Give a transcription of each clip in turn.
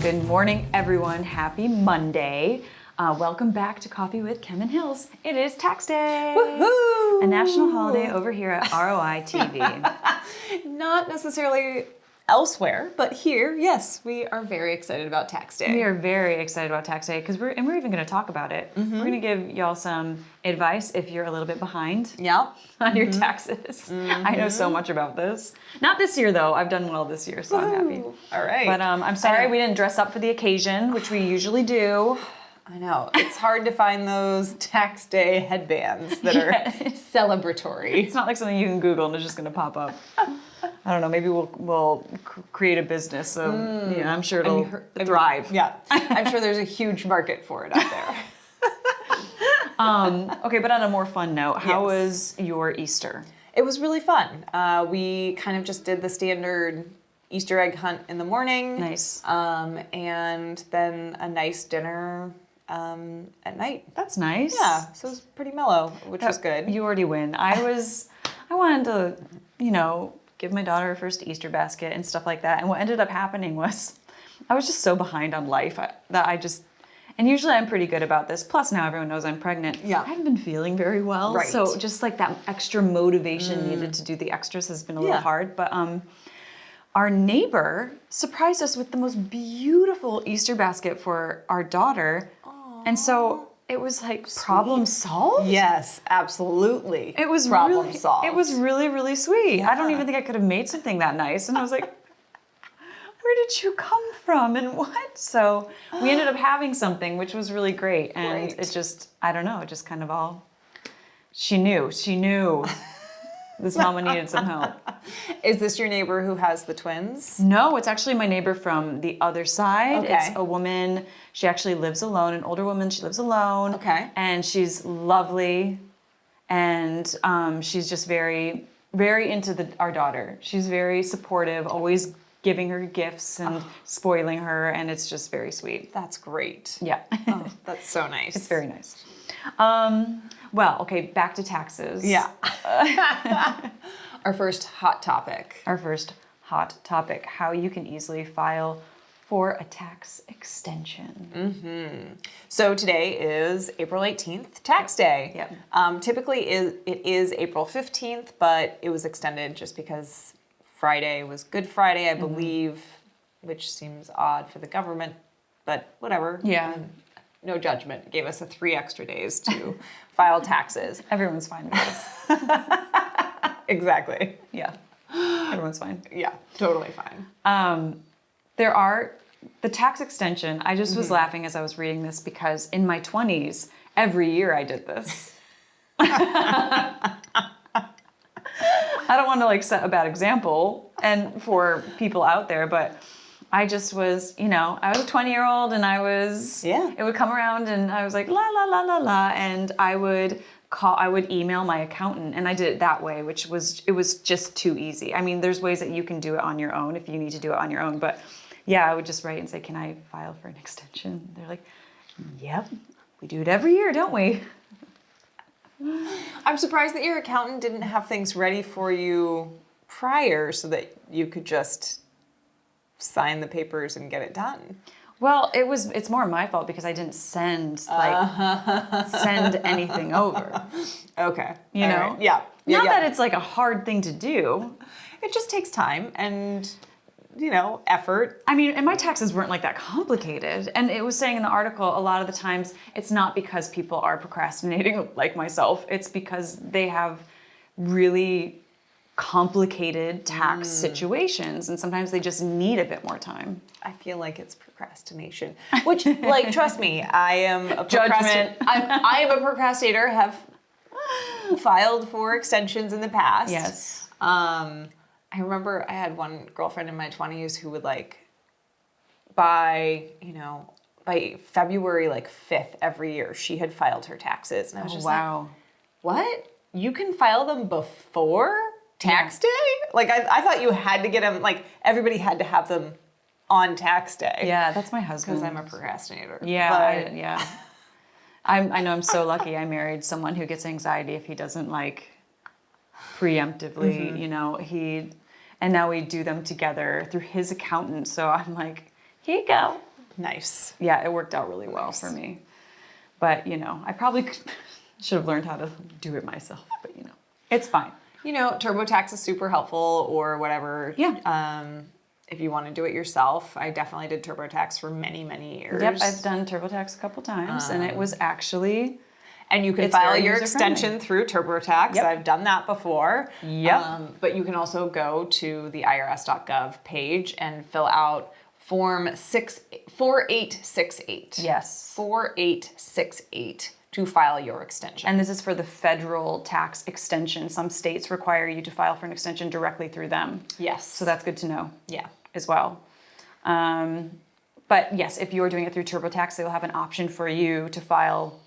Good morning, everyone. Happy Monday. Welcome back to Coffee with Kim and Hills. It is tax day. Woohoo! A national holiday over here at ROI TV. Not necessarily elsewhere, but here, yes, we are very excited about tax day. We are very excited about tax day because we're even going to talk about it. We're going to give y'all some advice if you're a little bit behind on your taxes. I know so much about this. Not this year though. I've done well this year, so I'm happy. All right. But I'm sorry we didn't dress up for the occasion, which we usually do. I know. It's hard to find those tax day headbands that are celebratory. It's not like something you can Google and it's just going to pop up. I don't know. Maybe we'll create a business. So yeah, I'm sure it'll thrive. Yeah, I'm sure there's a huge market for it out there. Okay, but on a more fun note, how was your Easter? It was really fun. We kind of just did the standard Easter egg hunt in the morning. Nice. And then a nice dinner at night. That's nice. Yeah, so it was pretty mellow, which was good. You already win. I wanted to, give my daughter her first Easter basket and stuff like that. And what ended up happening was I was just so behind on life and usually I'm pretty good about this. Plus now everyone knows I'm pregnant. Yeah. I haven't been feeling very well. Right. So just like that extra motivation needed to do the extras has been a little hard. But our neighbor surprised us with the most beautiful Easter basket for our daughter. Aww. And so it was like problem solved. Yes, absolutely. It was problem really, solved. It was really, really sweet. Yeah. I don't even think I could have made something that nice. And I was like, where did you come from and what? So we ended up having something, which was really great. And it just, I don't know, it just kind of all, she knew this mama needed some help. Is this your neighbor who has the twins? No, it's actually my neighbor from the other side. Okay. It's a woman. She actually lives alone, an older woman. She lives alone. Okay. And she's lovely. And she's just very, very into our daughter. She's very supportive, always giving her gifts and spoiling her. And it's just very sweet. That's great. Yeah. Oh, that's so nice. It's very nice. Well, okay, back to taxes. Yeah. Our first hot topic. How you can easily file for a tax extension. So today is April 18th, tax day. Yep. Typically it is April 15th, but it was extended just because Friday was Good Friday, I believe, which seems odd for the government, but whatever. Yeah. No judgment. Gave us 3 extra days to file taxes. Everyone's fine with this. Exactly. Yeah. Everyone's fine. Yeah, totally fine. There are the tax extension. I just was laughing as I was reading this because in my 20s, every year I did this. I don't want to set a bad example and for people out there, but I just was, I was a 20-year-old and it would come around and I was like, la, la, la, la, la. And I would email my accountant and I did it that way, it was just too easy. I mean, there's ways that you can do it on your own if you need to do it on your own. But yeah, I would just write and say, can I file for an extension? They're like, yep, we do it every year, don't we? I'm surprised that your accountant didn't have things ready for you prior so that you could just sign the papers and get it done. Well, it's more my fault because I didn't send anything over. Okay. You know? Right. Yeah. Not that it's a hard thing to do. It just takes time and, effort. I mean, and my taxes weren't that complicated. And it was saying in the article, a lot of the times it's not because people are procrastinating like myself. It's because they have really complicated tax situations and sometimes they just need a bit more time. I feel like it's procrastination, which trust me, I am a Judgment. I am a procrastinator, have filed for extensions in the past. Yes. I remember I had one girlfriend in my 20s who would by February 5th every year she had filed her taxes and I was just wow. What? You can file them before tax day? I thought you had to get them, everybody had to have them on tax day. Yeah, that's my husband. Because I'm a procrastinator. Yeah, I know I'm so lucky I married someone who gets anxiety if he doesn't preemptively, and now we do them together through his accountant. So I'm like, here you go. Nice. Yeah, it worked out really well for me. But, I probably should have learned how to do it myself, but, it's fine. TurboTax is super helpful or whatever. Yeah. If you want to do it yourself, I definitely did TurboTax for many, many years. Yep, I've done TurboTax a couple times, and it was actually... And you can file your extension through TurboTax. Yep. I've done that before. Yep. But you can also go to the irs.gov page and fill out Form 4868. Yes. 4868 to file your extension. And this is for the federal tax extension. Some states require you to file for an extension directly through them. Yes. So that's good to know. Yeah. As well. But yes, if you're doing it through TurboTax, they will have an option for you to file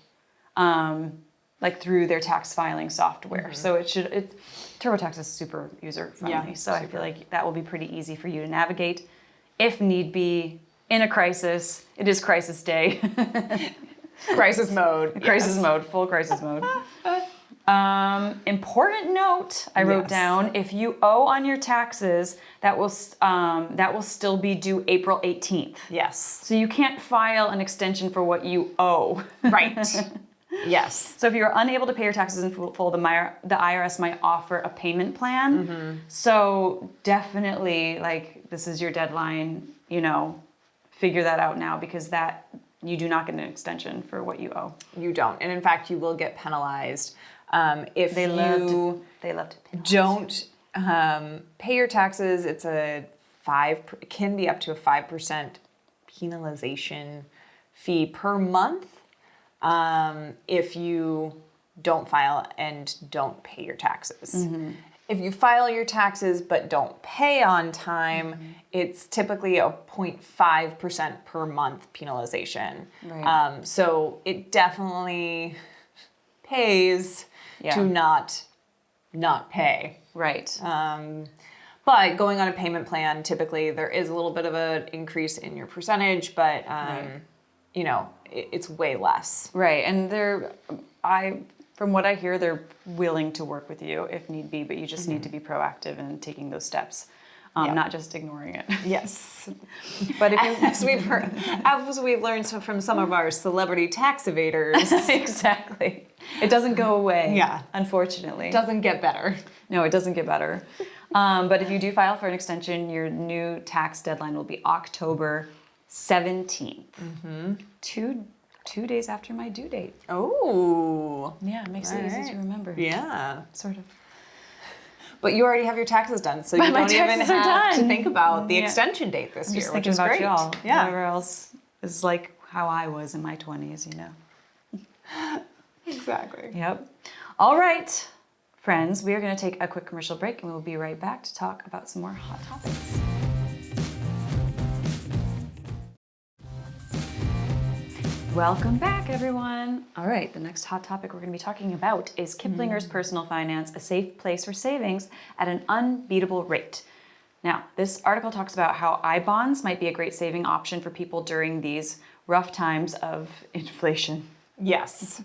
through their tax filing software. So TurboTax is super user friendly. So super. I feel like that will be pretty easy for you to navigate. If need be, in a crisis, it is crisis day. Crisis mode. Crisis mode, full crisis mode. Important note I wrote down: if you owe on your taxes, that will still be due April 18th. Yes. So you can't file an extension for what you owe. Right. Yes. So if you're unable to pay your taxes in full, the IRS might offer a payment plan. Mm-hmm. So definitely, this is your deadline. Figure that out now, because you do not get an extension for what you owe. You don't, and in fact, you will get penalized if they love to penalize. Don't pay your taxes. It can be up to a 5% penalization fee per month if you don't file and don't pay your taxes. Mm-hmm. If you file your taxes but don't pay on time, it's typically a 0.5% per month penalization. Right. So it definitely pays to not pay. Right. But going on a payment plan, typically there is a little bit of an increase in your percentage, but it's way less. Right. And from what I hear, they're willing to work with you if need be, but you just need to be proactive in taking those steps, not just ignoring it. Yes. But as we've learned from some of our celebrity tax evaders. Exactly. It doesn't go away. Yeah. Unfortunately. It doesn't get better. No, it doesn't get better. But if you do file for an extension, your new tax deadline will be October 17th. Mm-hmm. Two days after my due date. Oh. Yeah, it makes it easy to remember. Yeah. Sort of. But you already have your taxes done, so you don't even have to think about the extension date this year, which is great. Y'all. Yeah. Whatever else is like how I was in my 20s, Exactly. Yep. All right, friends, we are going to take a quick commercial break, and we'll be right back to talk about some more hot topics. Welcome back, everyone. All right, the next hot topic we're going to be talking about is Kiplinger's Personal Finance, a safe place for savings at an unbeatable rate. Now, this article talks about how I-bonds might be a great saving option for people during these rough times of inflation. Yes.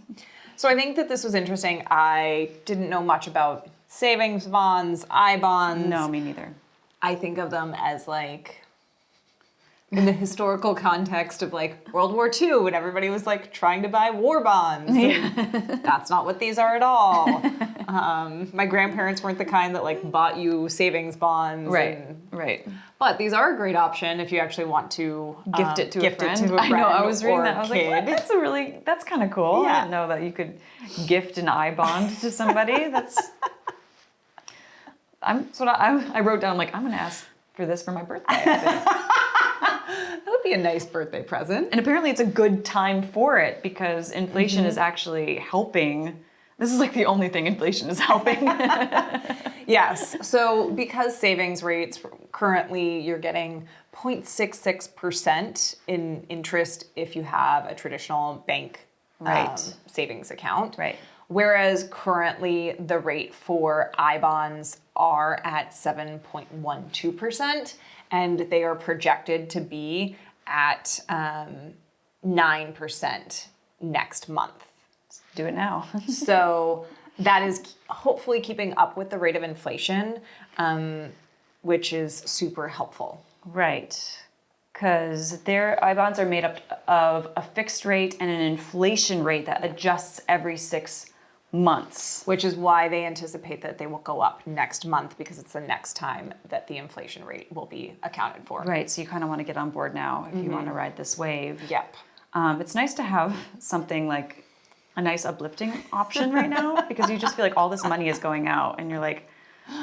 So I think that this was interesting. I didn't know much about savings bonds, I-bonds. No, me neither. I think of them as in the historical context of World War II, when everybody was trying to buy war bonds. And that's not what these are at all. My grandparents weren't the kind that bought you savings bonds. Right. Right. But these are a great option if you actually want to gift it to a friend. I know. I was reading that. I was like, what? That's kind of cool. Yeah. I didn't know that you could gift an I-bond to somebody. I wrote down I'm going to ask for this for my birthday. I think. That would be a nice birthday present. And apparently it's a good time for it because inflation is actually helping. This is the only thing inflation is helping. Yes. So because savings rates currently you're getting 0.66% in interest if you have a traditional bank savings account. Right. Whereas currently the rate for I-bonds are at 7.12%. And they are projected to be at 9% next month. Do it now. So that is hopefully keeping up with the rate of inflation, which is super helpful. Right. because their I bonds are made up of a fixed rate and an inflation rate that adjusts every 6 months. Which is why they anticipate that they will go up next month, because it's the next time that the inflation rate will be accounted for. Right, so you kind of want to get on board now if you want to ride this wave. Yep. It's nice to have something like a nice uplifting option right now, because you just feel like all this money is going out and you're like,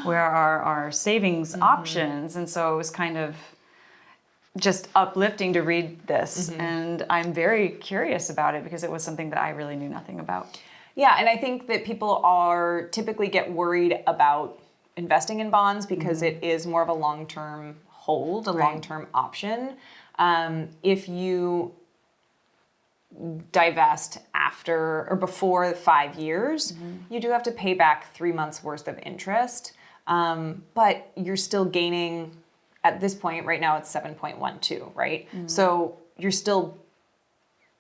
where are our savings options? And so it was kind of just uplifting to read this. And I'm very curious about it because it was something that I really knew nothing about. Yeah, and I think that people are typically get worried about investing in bonds because it is more of a long-term hold, a long-term option. If you divest after or before 5 years, you do have to pay back 3 months worth of interest, but you're still gaining. At this point, right now, it's 7.12, right? So you're still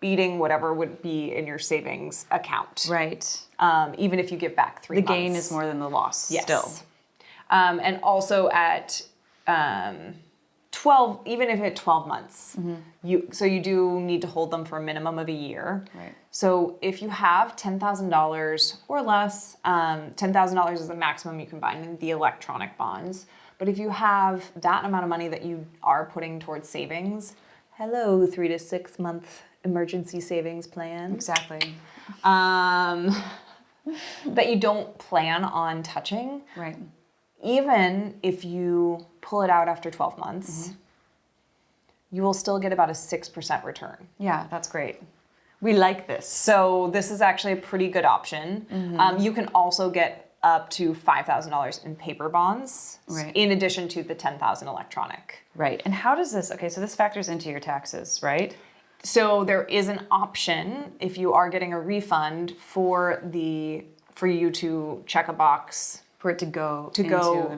beating whatever would be in your savings account. Right. Even if you give back 3 months. The gain is more than the loss still. And also at 12, even if at 12 months, you do need to hold them for a minimum of a year. Right. So if you have $10,000 or less, $10,000 is the maximum you can buy in the electronic bonds. But if you have that amount of money that you are putting towards savings, hello, 3 to 6 month emergency savings plan. Exactly. That you don't plan on touching. Right. Even if you pull it out after 12 months, you will still get about a 6% return. Yeah, that's great. We like this. So this is actually a pretty good option. You can also get up to $5,000 in paper bonds, in addition to the $10,000 electronic. Right. And how does this, okay, so this factors into your taxes, right? So there is an option if you are getting a refund for you to check a box For it to go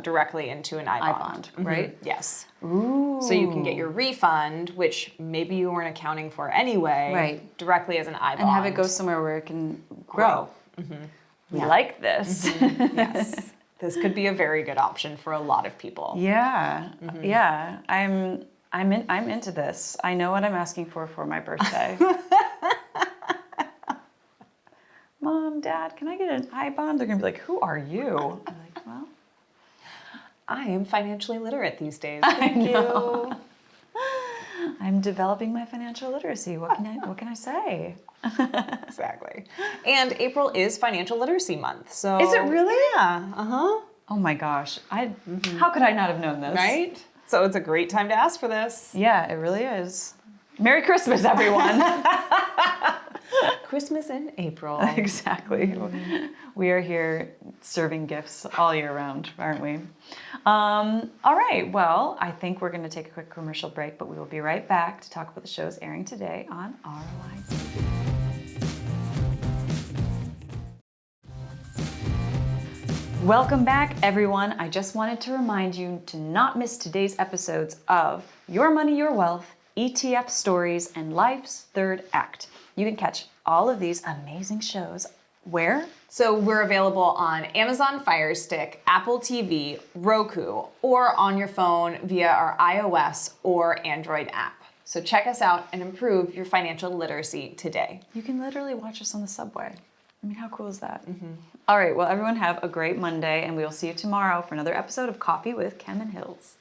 directly into an I-bond. Right? Yes. Ooh. So you can get your refund, which maybe you weren't accounting for anyway, directly as an I-bond. And have it go somewhere where it can grow. We like this. Yes. This could be a very good option for a lot of people. Yeah. Yeah. I'm into this. I know what I'm asking for my birthday. Mom, Dad, can I get an I-bond? They're gonna be like, who are you? I'm like, well, I am financially literate these days. Thank you. I'm developing my financial literacy. What can I say? Exactly. And April is Financial Literacy Month. So Is it really? Yeah. Oh my gosh. How could I not have known this? Right? So it's a great time to ask for this. Yeah, it really is. Merry Christmas, everyone. Christmas in April. Exactly. We are here serving gifts all year round, aren't we? All right. Well, I think we're going to take a quick commercial break, but we will be right back to talk about the shows airing today on ROI TV. Welcome back, everyone. I just wanted to remind you to not miss today's episodes of Your Money, Your Wealth, ETF Stories, and Life's Third Act. You can catch all of these amazing shows where? So we're available on Amazon Fire Stick, Apple TV, Roku, or on your phone via our iOS or Android app. So check us out and improve your financial literacy today. You can literally watch us on the subway. I mean, how cool is that? All right, well, everyone have a great Monday, and we will see you tomorrow for another episode of Coffee with Chem and Hills.